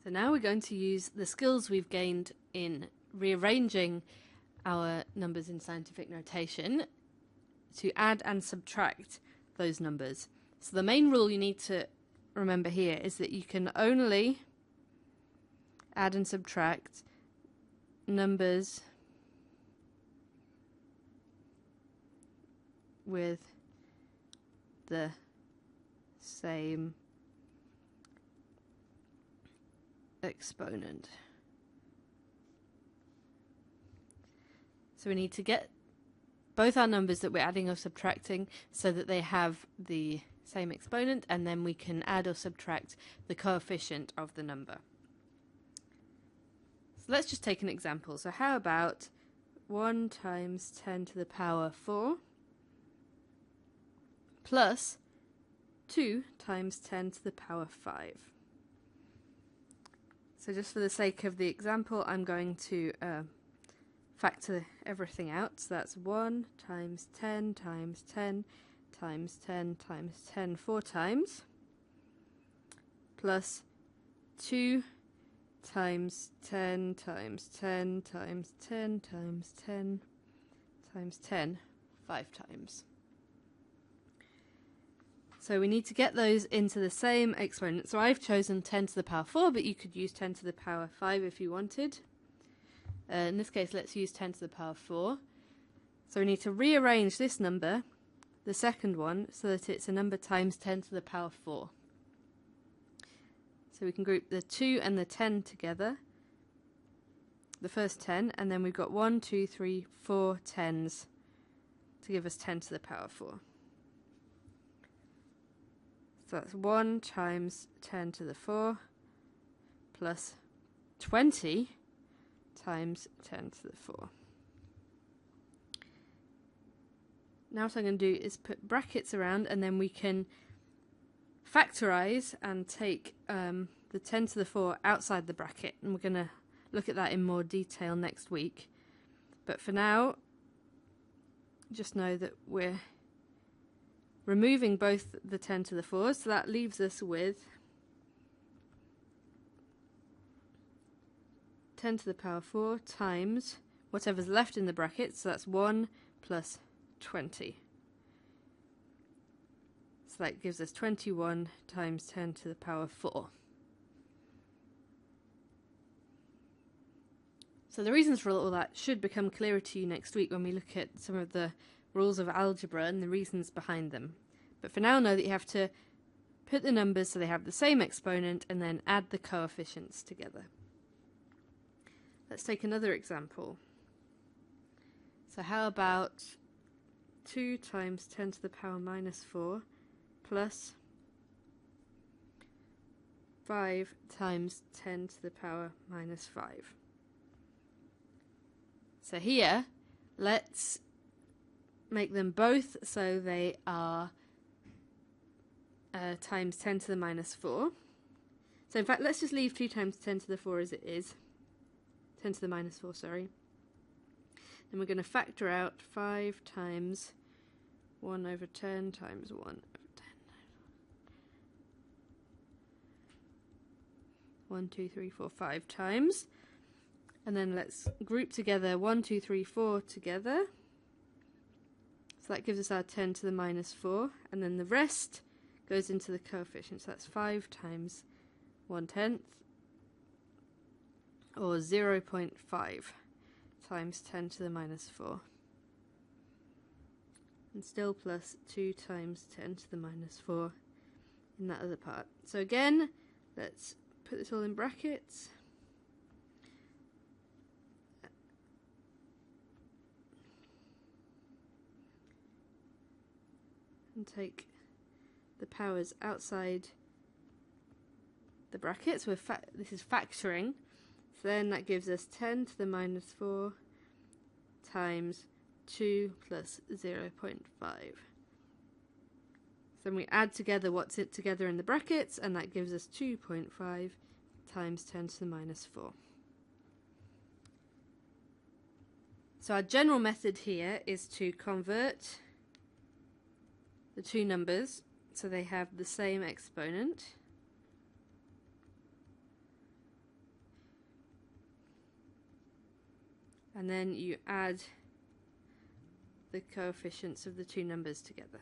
So now we're going to use the skills we've gained in rearranging our numbers in scientific notation to add and subtract those numbers. So the main rule you need to remember here is that you can only add and subtract numbers with the same exponent. So we need to get both our numbers that we're adding or subtracting so that they have the same exponent, and then we can add or subtract the coefficient of the number. So let's just take an example. So how about 1 times 10 to the power 4 plus 2 times 10 to the power 5. So just for the sake of the example, I'm going to factor everything out. So that's 1 times 10 times 10 times 10 times 10 4 times, plus 2 times 10 times 10 times 10 times 10 times 10 5 times. So we need to get those into the same exponent. So I've chosen 10 to the power 4, but you could use 10 to the power 5 if you wanted. In this case, let's use 10 to the power 4. So we need to rearrange this number, the second one, so that it's a number times 10 to the power 4. So we can group the 2 and the 10 together, the first 10, and then we've got 1, 2, 3, 4 tens to give us 10 to the power 4. So that's 1 times 10 to the 4 plus 20 times 10 to the 4. Now what I'm going to do is put brackets around, and then we can factorize and take the 10 to the 4 outside the bracket, and we're going to look at that in more detail next week. But for now, just know that we're removing both the 10 to the 4s, so that leaves us with 10 to the power 4 times whatever's left in the bracket, so that's 1 plus 20. So that gives us 21 times 10 to the power 4. So the reasons for all that should become clearer to you next week when we look at some of the rules of algebra and the reasons behind them. But for now, know that you have to put the numbers so they have the same exponent and then add the coefficients together. Let's take another example. So how about 2 times 10 to the power minus 4 plus 5 times 10 to the power minus 5. So here, let's make them both so they are times 10 to the minus 4. So in fact, let's just leave 2 times 10 to the 4 as it is. 10 to the minus 4, sorry. Then we're going to factor out 5 times 1 over 10 times 1 over 10. 1, 2, 3, 4, 5 times. And then let's group together 1, 2, 3, 4 together. So that gives us our 10 to the minus 4. And then the rest goes into the coefficient. So that's 5 times 1/10, or 0.5 times 10 to the minus 4. And still plus 2 times 10 to the minus 4 in that other part. So again, let's put this all in brackets. And take the powers outside the brackets. This is factoring. So then that gives us 10 to the minus 4 times 2 plus 0.5. So then we add together what's it together in the brackets, and that gives us 2.5 times 10 to the minus 4. So our general method here is to convert the two numbers so they have the same exponent. and then you add the coefficients of the two numbers together.